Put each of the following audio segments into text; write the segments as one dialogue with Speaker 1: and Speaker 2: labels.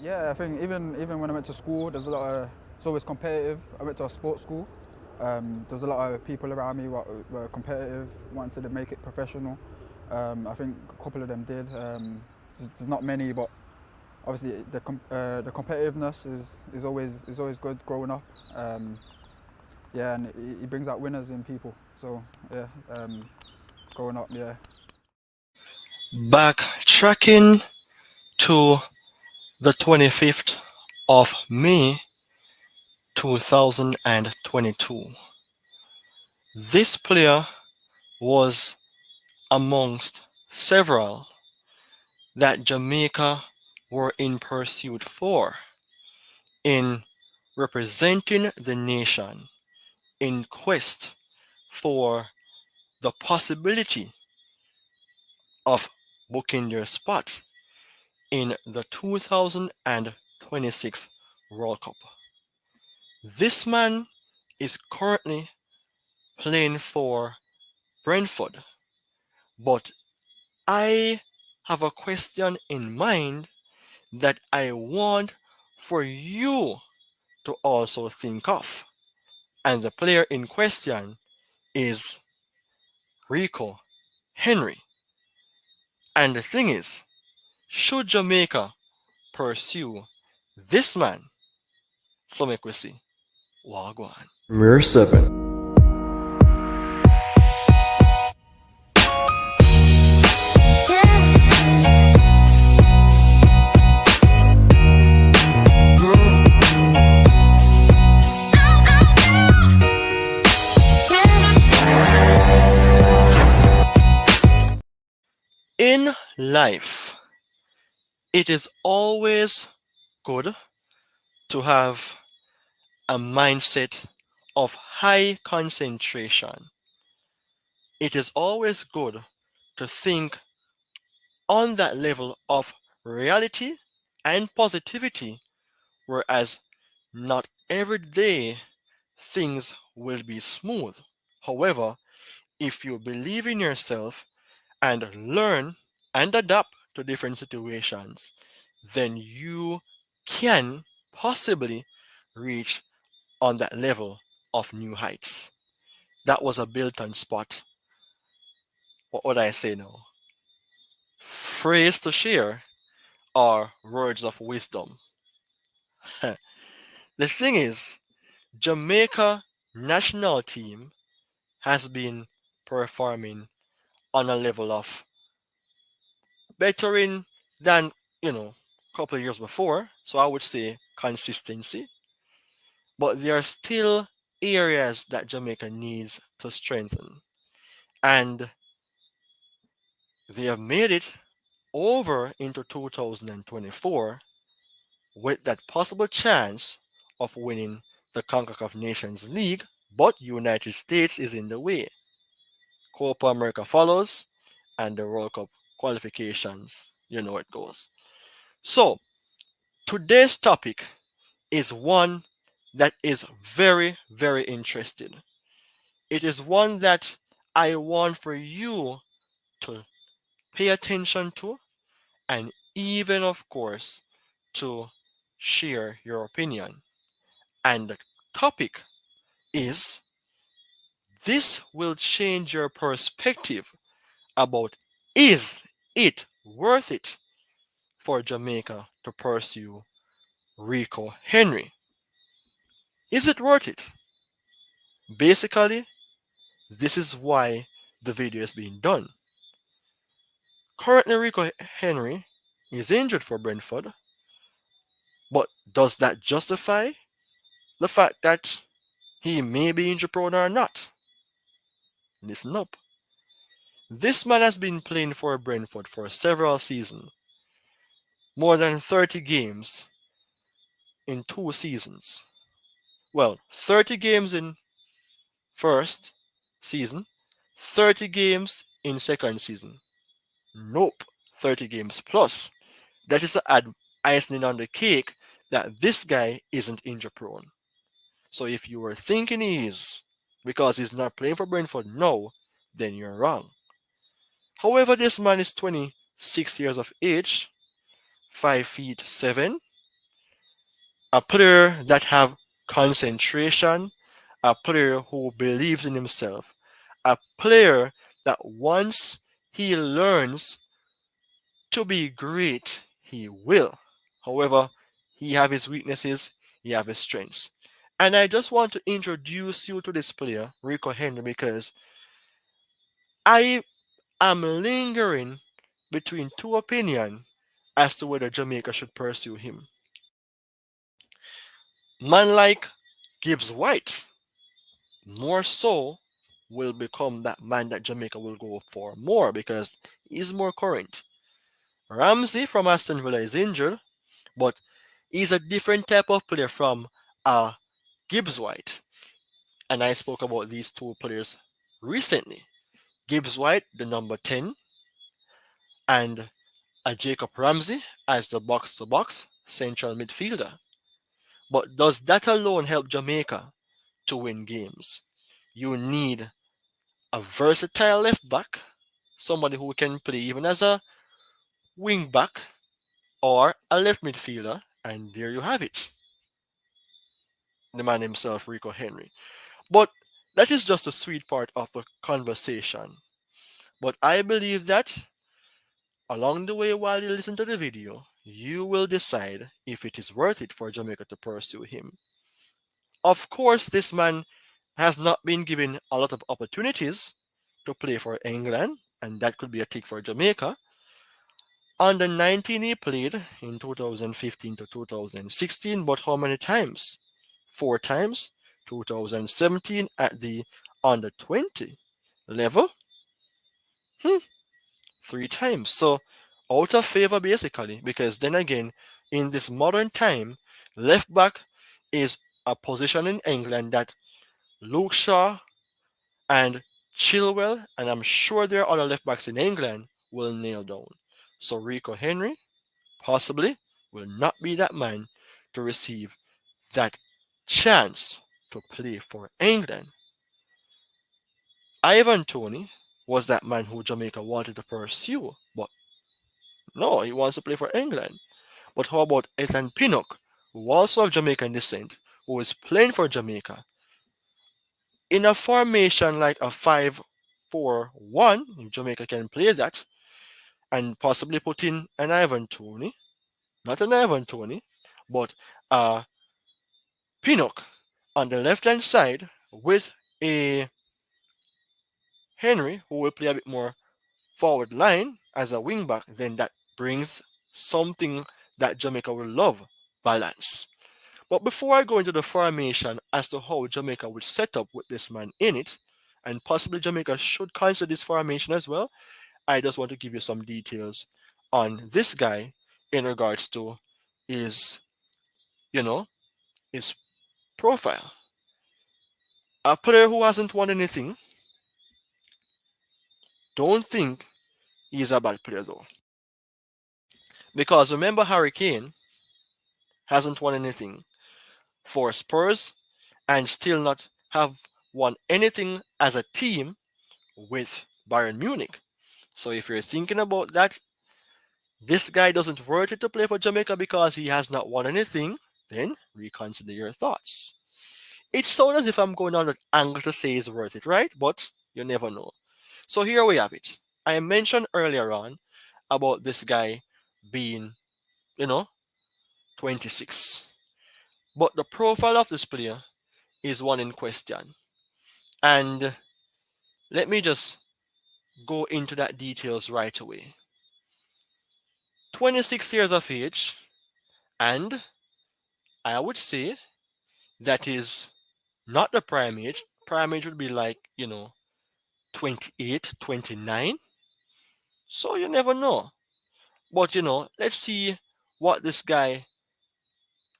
Speaker 1: Yeah, I think even when I went to school, there's a lot of it's always competitive. I went to a sports school. There's a lot of people around me who were competitive, wanted to make it professional. I think a couple of them did. There's not many, but obviously the competitiveness is always good growing up. Yeah, and it brings out winners in people. So yeah, growing up, yeah.
Speaker 2: Backtracking to the 25th of May 2022. This player was amongst several that Jamaica were in pursuit for in representing the nation in quest for the possibility of booking their spot in the 2026 World Cup. This man is currently playing for Brentford, but I have a question in mind that I want for you to also think of. And the player in question is Rico Henry. And the thing is, should Jamaica pursue this man? So make we see. Wagwan.
Speaker 3: Mirror 7.
Speaker 2: In life, it is always good to have a mindset of high concentration. It is always good to think on that level of reality and positivity, whereas not every day things will be smooth. However, if you believe in yourself and learn and adapt to different situations, then you can possibly reach on that level of new heights. That was a built on spot. What would I say now? Phrase to share are words of wisdom. The thing is, Jamaica national team has been performing on a level of bettering than, a couple of years before. So I would say consistency. But there are still areas that Jamaica needs to strengthen. And they have made it over into 2024 with that possible chance of winning the CONCACAF Nations League, but United States is in the way. Copa America follows, and the World Cup qualifications, you know it goes. So, today's topic is one that is very, very interesting. It is one that I want for you to pay attention to and even, of course, to share your opinion. And the topic is this will change your perspective about is it worth it for Jamaica to pursue Rico Henry? Is it worth it? Basically, this is why the video is being done. Currently, Rico Henry is injured for Brentford, but does that justify the fact that he may be injury prone or not? Listen up. This man has been playing for Brentford for several seasons, more than 30 games in 2 seasons. Well, 30 games in first season, 30 games in second season. Nope, 30 games plus. That is to add icing on the cake that this guy isn't injury prone. So if you were thinking he is because he's not playing for Brentford now, then you're wrong. However, this man is 26 years of age, 5 feet 7, A player that have concentration, a player who believes in himself, a player that once he learns to be great, he will. However, he have his weaknesses, he have his strengths. And I just want to introduce you to this player, Rico Henry, because I am lingering between two opinions as to whether Jamaica should pursue him. Man like Gibbs White, more so, will become that man that Jamaica will go for more because he's more current. Ramsey from Aston Villa is injured, but he's a different type of player from Gibbs White. And I spoke about these two players recently. Gibbs White, the number 10, and Jacob Ramsey as the box to box central midfielder. But does that alone help Jamaica to win games? You need a versatile left back, somebody who can play even as a wing back or a left midfielder, and there you have it. The man himself, Rico Henry. But that is just a sweet part of the conversation. But I believe that along the way while you listen to the video, you will decide if it is worth it for Jamaica to pursue him. Of course, this man has not been given a lot of opportunities to play for England, and that could be a tick for Jamaica. Under 19, he played in 2015 to 2016, but how many times? Four times. 2017 at the under 20 level, hmm, three times. So out of favor basically, because then again, in this modern time, left back is a position in England that Luke Shaw and Chilwell, and I'm sure there are other left backs in England, will nail down. So Rico Henry possibly will not be that man to receive that chance to play for England. Ivan Toney was that man who Jamaica wanted to pursue, but no, he wants to play for England. But how about Ethan Pinnock, who also of Jamaican descent, who is playing for Jamaica in a formation like a 5-4-1? If Jamaica can play that, and possibly put in an Ivan Toney, not an Ivan Toney, but Pinnock on the left hand side with a Henry who will play a bit more forward line as a wing back, then that brings something that Jamaica will love, balance. But before I go into the formation as to how Jamaica would set up with this man in it, and possibly Jamaica should consider this formation as well, I just want to give you some details on this guy in regards to his, you know, his profile. A player who hasn't won anything, don't think he's a bad player though. Because remember, Harry Kane hasn't won anything for Spurs and still not have won anything as a team with Bayern Munich. So if you're thinking about that, this guy doesn't worth it to play for Jamaica because he has not won anything, then reconsider your thoughts. It sounds as if I'm going on that angle to say it's worth it, right? But you never know. So here we have it. I mentioned earlier on about this guy being, you know, 26. But the profile of this player is one in question. And let me just go into that details right away. 26 years of age, and I would say that is not the prime age. Prime age would be like, 28, 29. So you never know. But let's see what this guy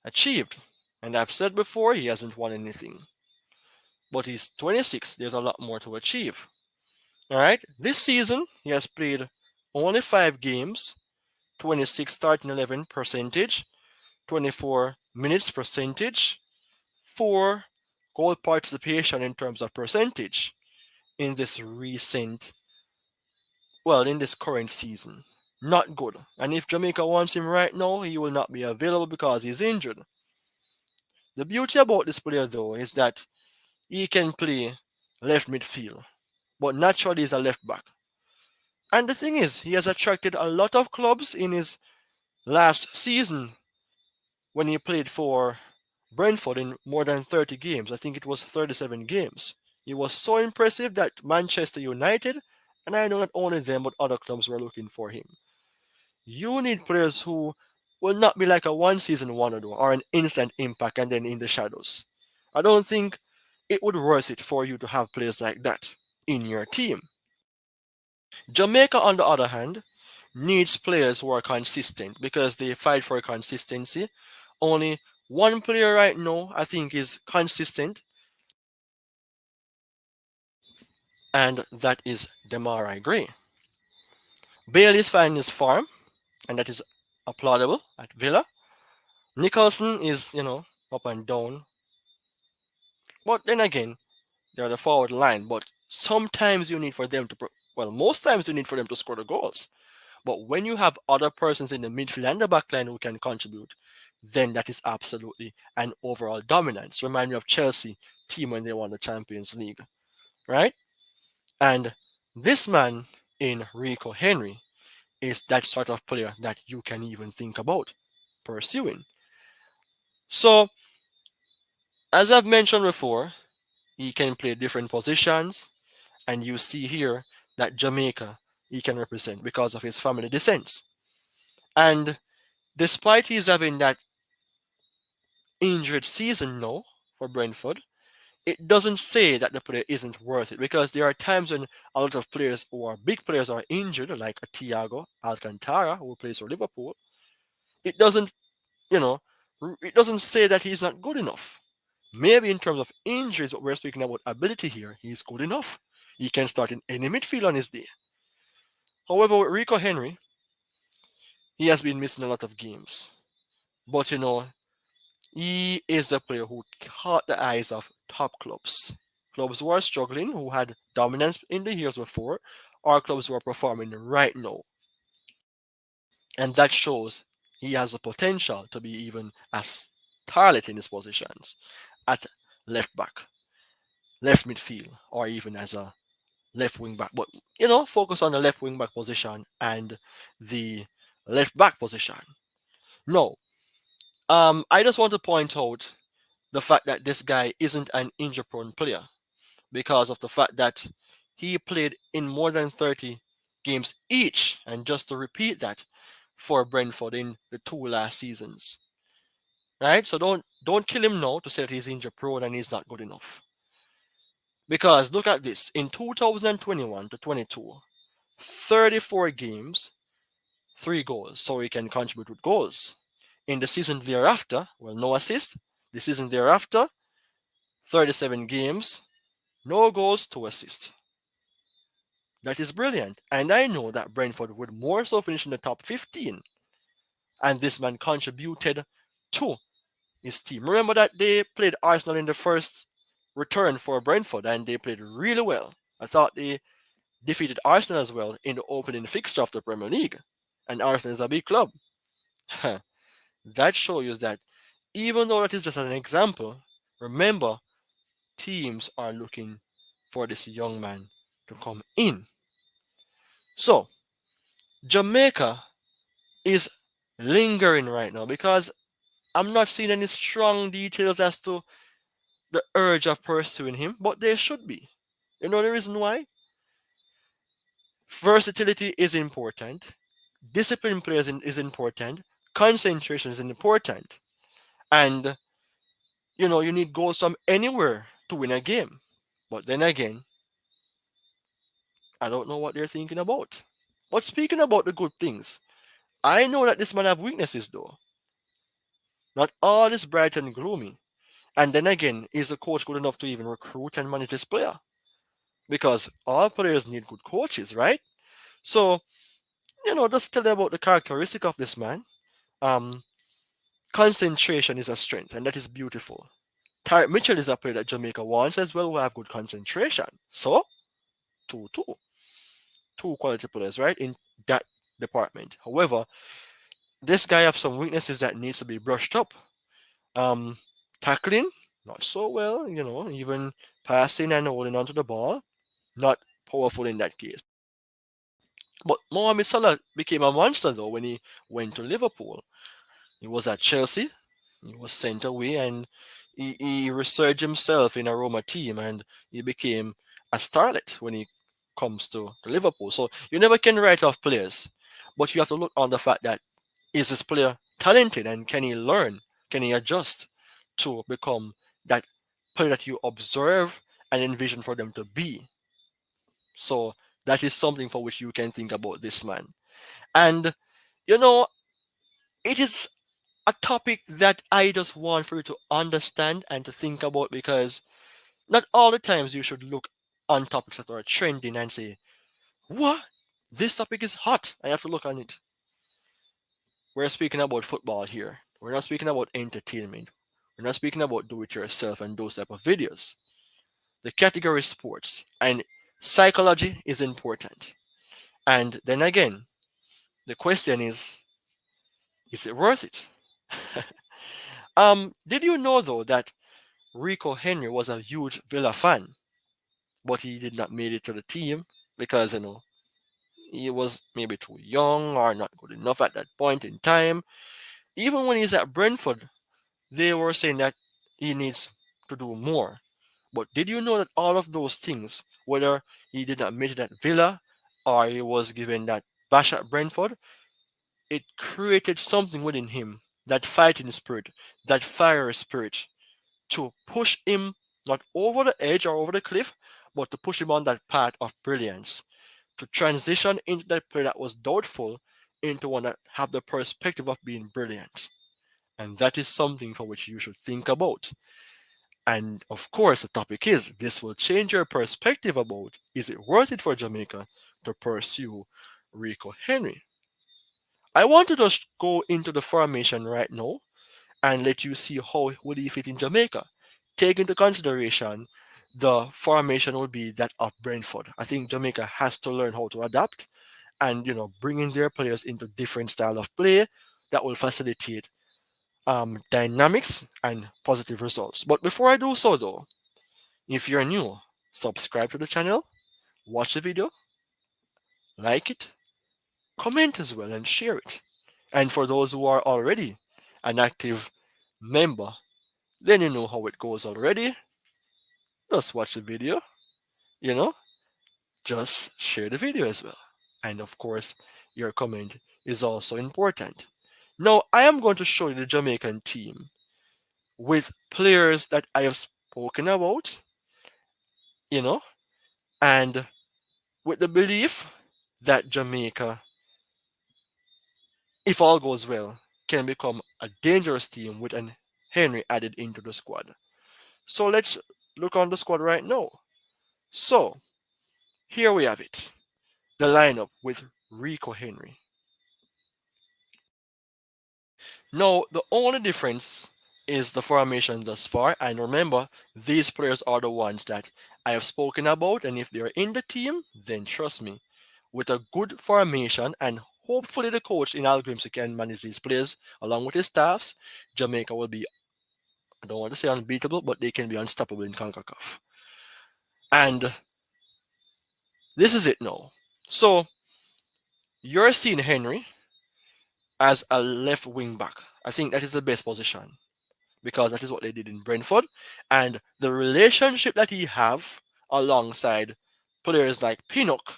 Speaker 2: achieved. And I've said before, he hasn't won anything. But he's 26. There's a lot more to achieve. All right. This season, he has played only 5 games, 26 starting 11 percentage, 24 minutes percentage, 4 goal participation in terms of percentage in this in this current season. Not good. And if Jamaica wants him right now, he will not be available because he's injured. The beauty about this player, though, is that he can play left midfield, but naturally he's a left back. And the thing is, he has attracted a lot of clubs in his last season when he played for Brentford in more than 30 games. I think it was 37 games. He was so impressive that Manchester United, and I know not only them but other clubs were looking for him. You need players who will not be like a one season wonder though, or an instant impact and then in the shadows. I don't think it would worth it for you to have players like that in your team. Jamaica, on the other hand, needs players who are consistent because they fight for consistency. Only one player right now I think is consistent, and that is Demarai Gray. Bale is finding his form, and that is applaudable at Villa. Nicholson is, up and down. But then again, they're the forward line. But sometimes you need for them to, well, most times you need for them to score the goals. But when you have other persons in the midfield and the back line who can contribute, then that is absolutely an overall dominance. Remind me of Chelsea team when they won the Champions League, right? And this man in Rico Henry is that sort of player that you can even think about pursuing. So, as I've mentioned before, he can play different positions, and you see here that Jamaica he can represent because of his family descent. And despite he's having that injured season now for Brentford, it doesn't say that the player isn't worth it because there are times when a lot of players who are big players are injured, like a Thiago Alcantara who plays for Liverpool. It doesn't, you know, it doesn't say that he's not good enough. Maybe in terms of injuries, but we're speaking about ability here, he's good enough. He can start in any midfield on his day. However, with Rico Henry, he has been missing a lot of games. But he is the player who caught the eyes of top clubs. Clubs who are struggling, who had dominance in the years before, or clubs who are performing right now. And that shows he has the potential to be even a starlet in his positions at left back, left midfield, or even as a left wing back. But focus on the left wing back position and the left back position. No, I just want to point out the fact that this guy isn't an injury prone player because of the fact that he played in more than 30 games each. And just to repeat that, for Brentford in the two last seasons. Right? So don't kill him now to say that he's injury prone and he's not good enough. Because look at this. In 2021 to 22, 34 games, 3 goals. So he can contribute with goals. In the season thereafter, well, no assist. The season thereafter, 37 games, no goals, 2 assists. That is brilliant. And I know that Brentford would more so finish in the top 15. And this man contributed to his team. Remember that they played Arsenal in the first return for Brentford and they played really well. I thought they defeated Arsenal as well in the opening fixture of the Premier League. And Arsenal is a big club. That shows you that even though that is just an example, remember, teams are looking for this young man to come in. So, Jamaica is lingering right now because I'm not seeing any strong details as to the urge of pursuing him, but there should be. You know the reason why? Versatility is important, discipline players is important, concentration is important, and you need goals from anywhere to win a game. But then again, I don't know what they're thinking about. But speaking about the good things, I know that this man have weaknesses though. Not all is bright and gloomy. And then again, is the coach good enough to even recruit and manage this player? Because all players need good coaches, right? So, just tell you about the characteristic of this man. Um, Concentration is a strength, and that is beautiful. Tyreek Mitchell is a player that Jamaica wants as well, who have good concentration. So, two quality players, right, in that department. However, this guy have some weaknesses that needs to be brushed up. Um, Tackling, not so well, even passing and holding onto the ball, not powerful in that case. But Mohamed Salah became a monster though when he went to Liverpool. He was at Chelsea, he was sent away, and he resurged himself in a Roma team, and he became a starlet when he comes to Liverpool. So you never can write off players, but you have to look on the fact that is this player talented and can he learn? Can he adjust to become that player that you observe and envision for them to be? So that is something for which you can think about this man. And you know, it is a topic that I just want for you to understand and to think about because not all the times you should look on topics that are trending and say, what? This topic is hot. I have to look on it. We're speaking about football here. We're not speaking about entertainment. We're not speaking about do it yourself and those type of videos. The category is sports and psychology is important. And then again, the question is it worth it? Did you know though that Rico Henry was a huge Villa fan, but he did not make it to the team because he was maybe too young or not good enough at that point in time. Even when he's at Brentford, they were saying that he needs to do more. But did you know that all of those things, whether he did not make it at Villa or he was given that bash at Brentford, it created something within him, that fighting spirit, that fire spirit, to push him not over the edge or over the cliff, but to push him on that path of brilliance, to transition into that player that was doubtful into one that had the perspective of being brilliant. And that is something for which you should think about. And of course, the topic is this will change your perspective about is it worth it for Jamaica to pursue Rico Henry? I want to just go into the formation right now and let you see how would he fit in Jamaica. Take into consideration the formation will be that of Brentford. I think Jamaica has to learn how to adapt and bringing their players into different style of play that will facilitate dynamics and positive results. But before I do so though, if you're new, subscribe to the channel, watch the video, like it, comment as well, and share it. And for those who are already an active member, then you know how it goes already. Just watch the video, you know, just share the video as well. And of course, your comment is also important. Now, I am going to show you the Jamaican team with players that I have spoken about, you know, and with the belief that Jamaica, if all goes well, can become a dangerous team with an Henry added into the squad. So let's look on the squad right now. So here we have it. The lineup with Rico Henry. Now the only difference is the formation thus far, and remember these players are the ones that I have spoken about, and if they're in the team, then trust me, with a good formation and hopefully the coach in Al Grimsey can manage these players along with his staffs, Jamaica will be, I don't want to say unbeatable, but they can be unstoppable in CONCACAF. And this is it now. So you're seeing Henry as a left wing back. I think that is the best position because that is what they did in Brentford. And the relationship that he have alongside players like Pinnock,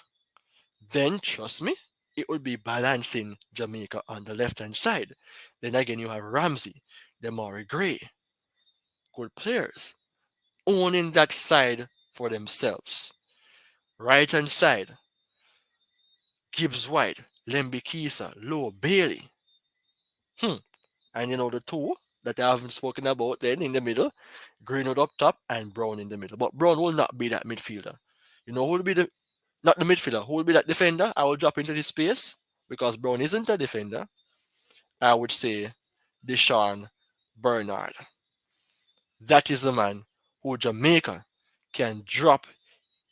Speaker 2: then trust me, it will be balancing Jamaica on the left hand side. Then again, you have Ramsey, Demari Gray, good players, owning that side for themselves. Right hand side, Gibbs White, Lemby Kisa, Low Bailey. Hmm. And the two that I haven't spoken about then in the middle, Greenwood up top and Brown in the middle. But Brown will not be that midfielder. You know who will be not the midfielder, who will be that defender? I will drop into this space because Brown isn't a defender. I would say Deshaun Bernard. That is the man who Jamaica can drop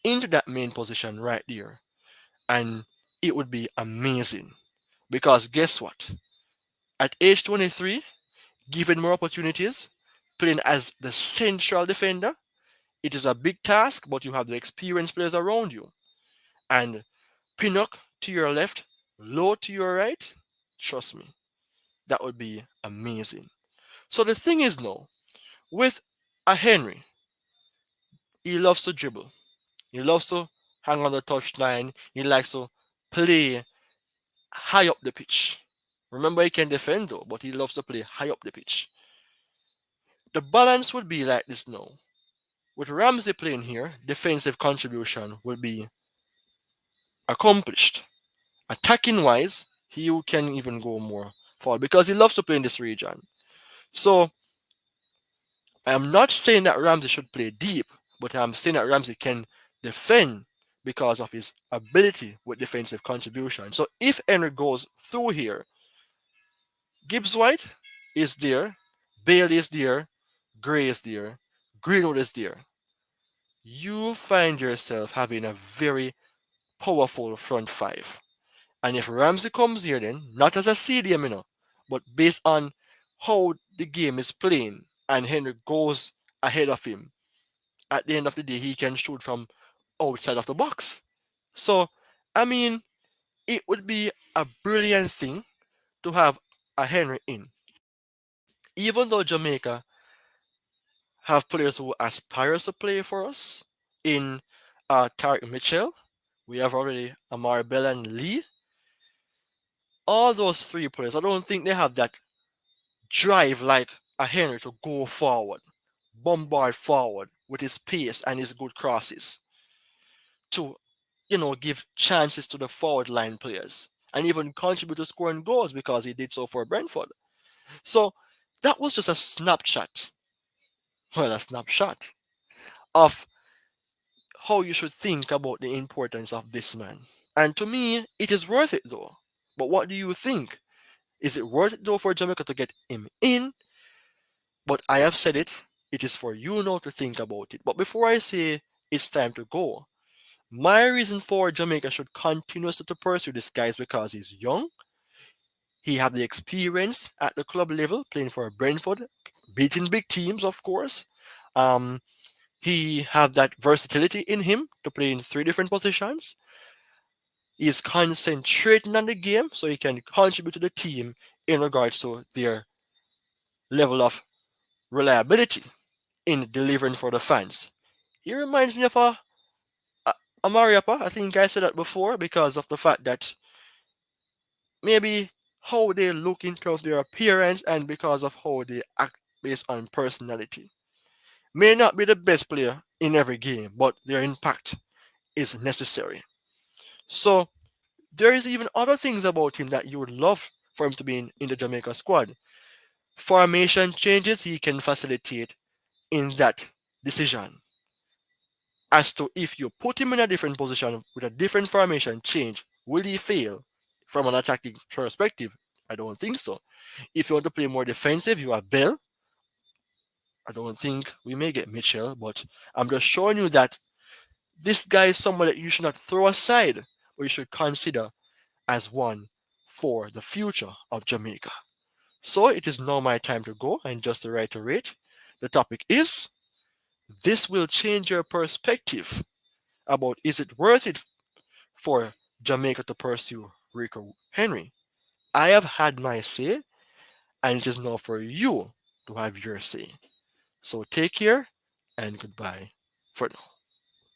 Speaker 2: into that main position right there. And it would be amazing. Because guess what? At age 23, given more opportunities, playing as the central defender. It is a big task, but you have the experienced players around you. And Pinnock to your left, Low to your right, trust me, that would be amazing. So the thing is now, with a Henry, he loves to dribble. He loves to hang on the touchline. He likes to play high up the pitch. Remember, he can defend though, but he loves to play high up the pitch. The balance would be like this now. With Ramsey playing here, defensive contribution will be accomplished. Attacking wise, he can even go more forward because he loves to play in this region. So I am not saying that Ramsey should play deep, but I'm saying that Ramsey can defend because of his ability with defensive contribution. So if Henry goes through here, Gibbs White is there, Bailey is there, Gray is there, Greenwood is there. You find yourself having a very powerful front five. And if Ramsey comes here, then not as a CDM, but based on how the game is playing, and Henry goes ahead of him, at the end of the day, he can shoot from outside of the box. So, I mean, it would be a brilliant thing to have a Henry in. Even though Jamaica have players who aspire to play for us in Tarek Mitchell, we have already Amar Bell and Lee. All those three players, I don't think they have that drive like a Henry to go forward, bombard forward with his pace and his good crosses to, give chances to the forward line players and even contribute to scoring goals because he did so for Brentford. So that was just a snapshot, a snapshot of how you should think about the importance of this man. And to me, it is worth it though. But what do you think? Is it worth it though for Jamaica to get him in? But I have said it. It is for you now to think about it. But before I say it's time to go, my reason for Jamaica should continue to pursue this guy is because he's young. He had the experience at the club level, playing for Brentford, beating big teams, of course. Um, he had that versatility in him to play in three different positions. He is concentrating on the game so he can contribute to the team in regards to their level of reliability in delivering for the fans. He reminds me of a Mariapa. I think I said that before because of the fact that maybe how they look in terms of their appearance and because of how they act based on personality. May not be the best player in every game, but their impact is necessary. So there is even other things about him that you would love for him to be in the Jamaica squad. Formation changes he can facilitate in that decision. As to if you put him in a different position with a different formation change, will he fail from an attacking perspective? I don't think so. If you want to play more defensive, you have Bell. I don't think we may get Mitchell, but I'm just showing you that this guy is someone that you should not throw aside, but you should consider as one for the future of Jamaica. So it is now my time to go, and just to reiterate, the topic is this will change your perspective about is it worth it for Jamaica to pursue Rico Henry. I have had my say, and it is now for you to have your say. So take care and goodbye for now.